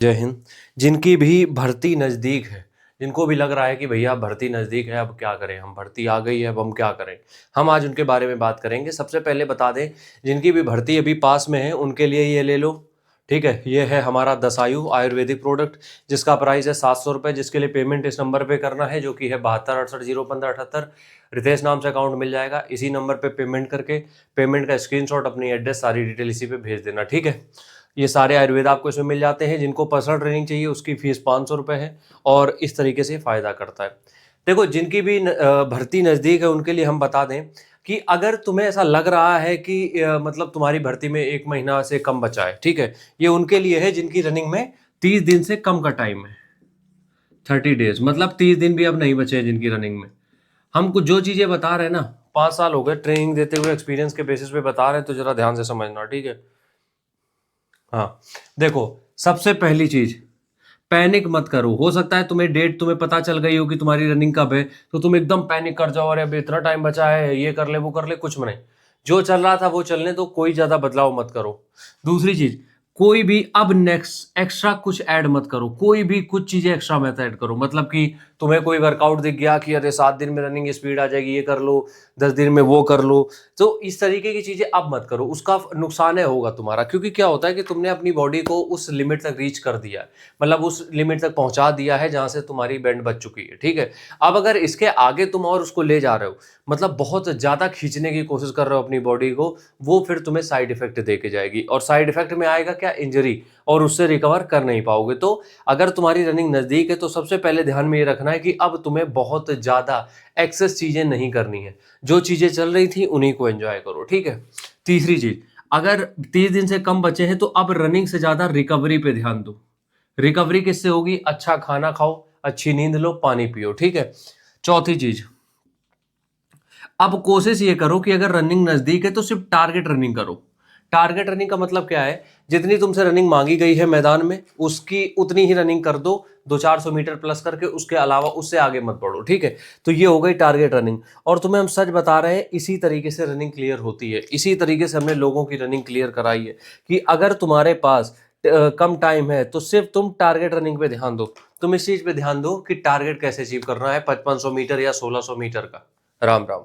जय हिंद। जिनकी भी भर्ती नज़दीक है, जिनको भी लग रहा है कि भैया भर्ती नज़दीक है, अब क्या करें, हम भर्ती आ गई है, अब हम क्या करें, हम आज उनके बारे में बात करेंगे। सबसे पहले बता दें, जिनकी भी भर्ती अभी पास में है उनके लिए ये ले लो, ठीक है। ये है हमारा दसायु आयुर्वेदिक प्रोडक्ट, जिसका प्राइस है 700 रुपये, जिसके लिए पेमेंट इस नंबर पे करना है, जो कि है 7268 01578। रितेश नाम से अकाउंट मिल जाएगा। इसी नंबर पे पेमेंट करके पेमेंट का स्क्रीनशॉट, अपनी एड्रेस, सारी डिटेल इसी पे भेज देना, ठीक है। ये सारे आयुर्वेद आपको इसमें मिल जाते हैं। जिनको पर्सनल ट्रेनिंग चाहिए उसकी फीस 500 रुपये है, और इस तरीके से फ़ायदा करता है। देखो, जिनकी भी भर्ती नज़दीक है उनके लिए हम बता दें कि अगर तुम्हें ऐसा लग रहा है कि मतलब तुम्हारी भर्ती में 1 महीना से कम बचा है, ठीक है, ये उनके लिए है जिनकी रनिंग में 30 दिन से कम का टाइम है। 30 डेज मतलब 30 दिन भी अब नहीं बचे हैं जिनकी रनिंग में। हम कुछ जो चीज़ें बता रहे हैं ना, 5 साल हो गए ट्रेनिंग देते हुए, एक्सपीरियंस के बेसिस पे बता रहे हैं, तो जरा ध्यान से समझना, ठीक है। हाँ, देखो, सबसे पहली चीज, पैनिक मत करो। हो सकता है तुम्हें पता चल गई हो कि तुम्हारी रनिंग कब है, तो तुम एकदम पैनिक कर जाओ, अरे अभी इतना टाइम बचा है, ये कर ले वो कर ले। कुछ नहीं, जो चल रहा था वो चलने दो, कोई ज्यादा बदलाव मत करो। दूसरी चीज, कोई भी अब नेक्स्ट एक्स्ट्रा कुछ ऐड मत करो, कोई भी कुछ चीजें एक्स्ट्रा मत ऐड करो। मतलब कि तुम्हें कोई वर्कआउट दिख गया कि अरे 7 दिन में रनिंग स्पीड आ जाएगी, ये कर लो, 10 दिन में वो कर लो, तो इस तरीके की चीजें अब मत करो। उसका नुकसान है होगा तुम्हारा, क्योंकि क्या होता है कि तुमने अपनी बॉडी को उस लिमिट तक रीच कर दिया है, मतलब उस लिमिट तक पहुंचा दिया है जहां से तुम्हारी बैंड बच चुकी है, ठीक है। अब अगर इसके आगे तुम और उसको ले जा रहे हो, मतलब बहुत ज्यादा खींचने की कोशिश कर रहे हो अपनी बॉडी को, वो फिर तुम्हें साइड इफेक्ट दे के जाएगी, और साइड इफेक्ट में आएगा क्या, इंजरी, और उससे रिकवर कर नहीं पाओगे। तो अगर तुम्हारी रनिंग नजदीक है तो सबसे पहले ध्यान में ये रखना है कि अब तुम्हें बहुत ज्यादा एक्सेस चीजें नहीं करनी है, जो चीजें चल रही थी उन्हीं को एंजॉय करो, ठीक है। तीसरी चीज, अगर 30 दिन से कम बचे हैं तो अब रनिंग से ज्यादा रिकवरी पे ध्यान दो। रिकवरी किससे होगी, अच्छा खाना खाओ, अच्छी नींद लो, पानी पियो, ठीक है। चौथी चीज, अब कोशिश ये करो कि अगर रनिंग नजदीक है तो सिर्फ टारगेट रनिंग करो। टारगेट रनिंग का मतलब क्या है, जितनी तुमसे रनिंग मांगी गई है मैदान में, उसकी उतनी ही रनिंग कर दो, 200-400 मीटर प्लस करके, उसके अलावा उससे आगे मत बढ़ो, ठीक है। तो ये हो गई टारगेट रनिंग। और तुम्हें हम सच बता रहे हैं, इसी तरीके से रनिंग क्लियर होती है, इसी तरीके से हमने लोगों की रनिंग क्लियर कराई है कि अगर तुम्हारे पास कम टाइम है तो सिर्फ तुम टारगेट रनिंग पे ध्यान दो। तुम इस चीज पे ध्यान दो कि टारगेट कैसे अचीव करना है, 5500 मीटर या 1600 मीटर का। राम राम।